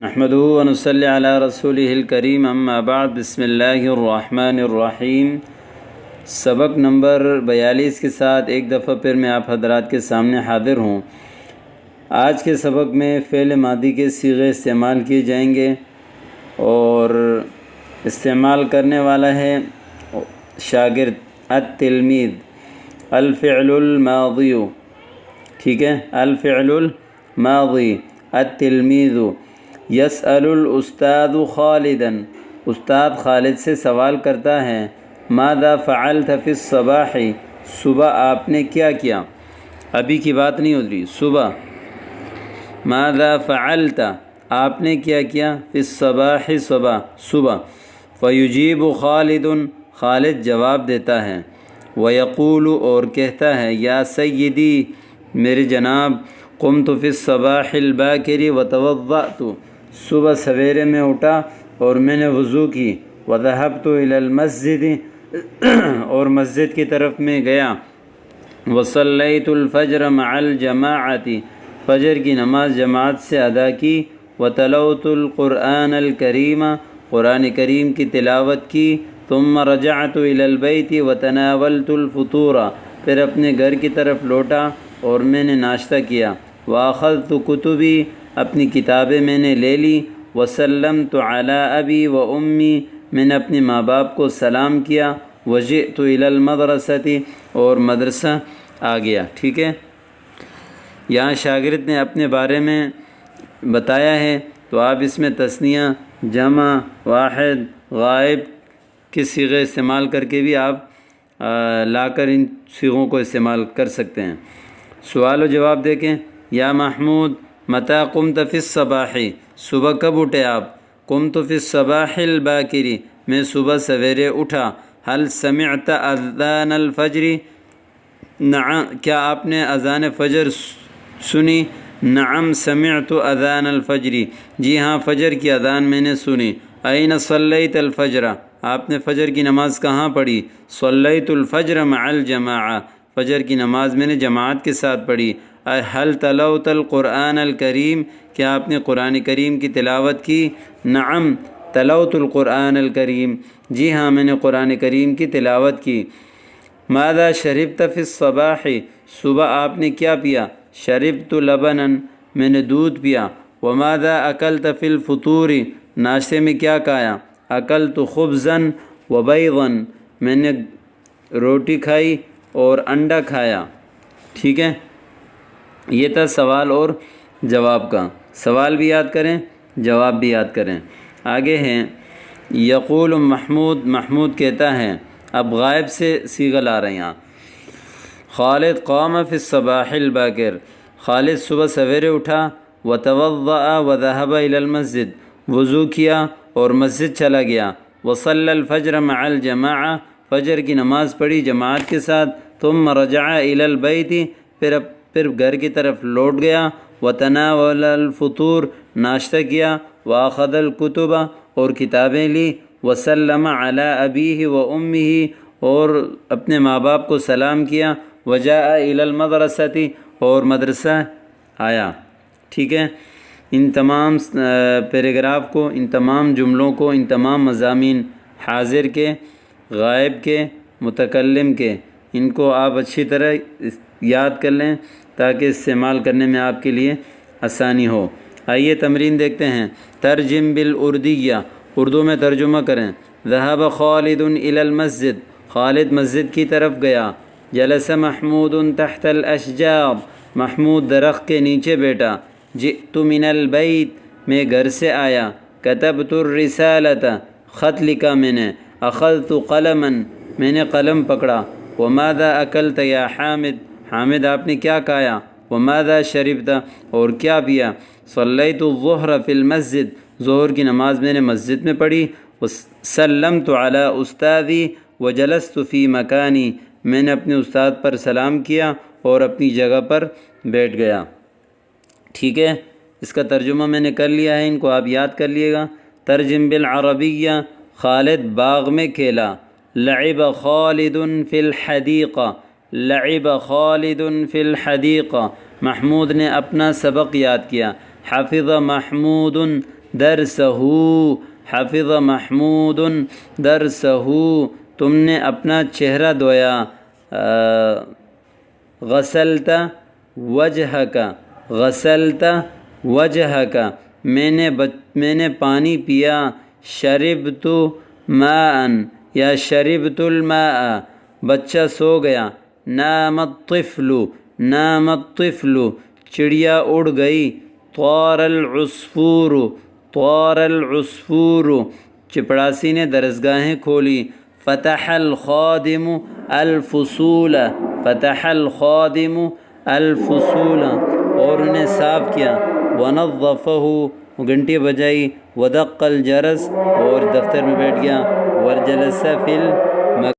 نحمده ونصلي على رسوله الكريم اما بعد بسم اللہ الرحمن الرحیم۔ سبق نمبر 42 کے ساتھ ایک دفعہ پھر میں آپ حضرات کے سامنے حاضر ہوں۔ آج کے سبق میں فعل ماضی کے صیغے استعمال کیے جائیں گے اور استعمال کرنے والا ہے شاگرد التلمید۔ الفعل الماضی، ٹھیک ہے، الفعل الماضی التلمید۔ یسأل الاستاذ خالدا، استاد خالد سے سوال کرتا ہے، ماذا فعلت فی الصباح، صبح آپ نے کیا کیا؟ ابھی کی بات نہیں ہو رہی، صبح۔ ماذا فعلت، آپ نے کیا کیا؟ فی الصباح، صبح۔ فیجیب خالد، خالد جواب دیتا ہے، ویقول، اور کہتا ہے، یا سیدی، میرے جناب، قمت فی الصباح الباکر وتوضأت، صبح سویرے میں اٹھا اور میں نے وضو کی، وذهبت الی المسجد، اور مسجد کی طرف میں گیا، وصلیت الفجر مع الجماعۃ، فجر کی نماز جماعت سے ادا کی، وتلوت القرآن الکریم، قرآن کریم کی تلاوت کی، ثم رجعت الی البیت وتناولت الفطور، پھر اپنے گھر کی طرف لوٹا اور میں نے ناشتہ کیا، واخذت کتبی، اپنی کتابیں میں نے لے لی، وسلمت علی ابی و امی، میں نے اپنے ماں باپ کو سلام کیا، وجئت الی المدرسۃ، اور مدرسہ آ گیا۔ ٹھیک ہے، یہاں شاگرد نے اپنے بارے میں بتایا ہے، تو آپ اس میں تثنیہ، جمع، واحد، غائب کے صیغے استعمال کر کے بھی آپ لا کر ان صیغوں کو استعمال کر سکتے ہیں۔ سوال و جواب دیکھیں۔ یا محمود متی قمت فی الصباح، صبح کب اٹھے آپ؟ قمت فی الصباح الباکر، میں صبح سویرے اٹھا۔ هل سمعت اذان الفجر، نعم، کیا آپ نے اذان فجر سنی؟ نعم سمعت اذان الفجر، جی ہاں، فجر کی اذان میں نے سنی۔ این صلیت الفجر، آپ نے فجر کی نماز کہاں پڑھی؟ صلیت الفجر مع الجماعہ، فجر کی نماز میں نے جماعت کے ساتھ پڑھی۔ هل تلوت القرآن الکریم، کیا آپ نے قرآن کریم کی تلاوت کی؟ نعم تلوت القرآن الکریم، جی ہاں، میں نے قرآن کریم کی تلاوت کی۔ ماذا شربت فی الصباح، صبح آپ نے کیا پیا؟ شربت لبنا، میں نے دودھ پیا۔ وماذا اکلت فی الفطور، ناشتے میں کیا کھایا؟ اکلت خبزا وبیضا، میں نے روٹی کھائی اور انڈا کھایا۔ ٹھیک ہے، یہ تھا سوال اور جواب کا۔ سوال بھی یاد کریں، جواب بھی یاد کریں۔ آگے ہیں، یقول محمود، محمود کہتا ہے، اب غائب سے صیغہ لا رہے ہیں یہاں۔ خالد قام فی الصباح الباکر، خالد صبح سویرے اٹھا، وتوضأ وذهب الی المسجد، وضو کیا اور مسجد چلا گیا، وصلی الفجر مع الجماعہ، فجر کی نماز پڑھی جماعت کے ساتھ، ثم رجع الی البیت، پھر گھر کی طرف لوٹ گیا، وتناول الفطور، ناشتہ کیا، واخذ الکتب، اور کتابیں لی، وسلم علی ابیہ و امہ، اور اپنے ماں باپ کو سلام کیا، وجاء الی المدرسۃ، اور مدرسہ آیا۔ ٹھیک ہے، ان تمام پیراگراف کو، ان تمام جملوں کو، ان تمام مضامین، حاضر کے، غائب کے، متکلم کے، ان کو آپ اچھی طرح یاد کر لیں تاکہ استعمال کرنے میں آپ کے لیے آسانی ہو۔ آئیے تمرین دیکھتے ہیں۔ ترجم بالاردیہ، اردو میں ترجمہ کریں۔ ذهب خالد الی المسجد، خالد مسجد کی طرف گیا۔ جلس محمود تحت الاشجار، محمود درخت کے نیچے بیٹھا۔ جئت من البیت، میں گھر سے آیا۔ کتبت الرسالۃ، خط لکھا میں نے۔ اخذت قلما، میں نے قلم پکڑا۔ وماذا اکلت یا حامد، حامد آپ نے کیا کھایا؟ وماذا شربت، اور کیا پیا؟ صلیت الظہر فی المسجد، ظہر کی نماز میں نے مسجد میں پڑھی۔ سلمت علی استاذی وجلست فی مکانی، میں نے اپنے استاد پر سلام کیا اور اپنی جگہ پر بیٹھ گیا۔ ٹھیک ہے، اس کا ترجمہ میں نے کر لیا ہے، ان کو آپ یاد کر لیے گا۔ ترجم بالعربیہ، خالد باغ میں کھیلا۔ لعب خالد فی الحدیقہ، لعب خالد فی الحدیقہ، محمود نے اپنا سبق یاد کیا۔ حفظ محمود درسہو حفظ محمود درسہو تم نے اپنا چہرہ دھویا غسلت وجہک غسلت وجہک میں نے پانی پیا شربت ماء یا شربت الماء بچہ سو گیا نام الطفل نام الطفل چڑیا اڑ گئی طار العصفور طار العصفور چپڑاسی نے درسگاہیں کھولی فتح الخادم الفصول فتح الخادم الفصول اور انہیں صاف کیا ونظفہ گھنٹی بجائی ودق الجرس اور دفتر میں بیٹھ گیا ورجلس فی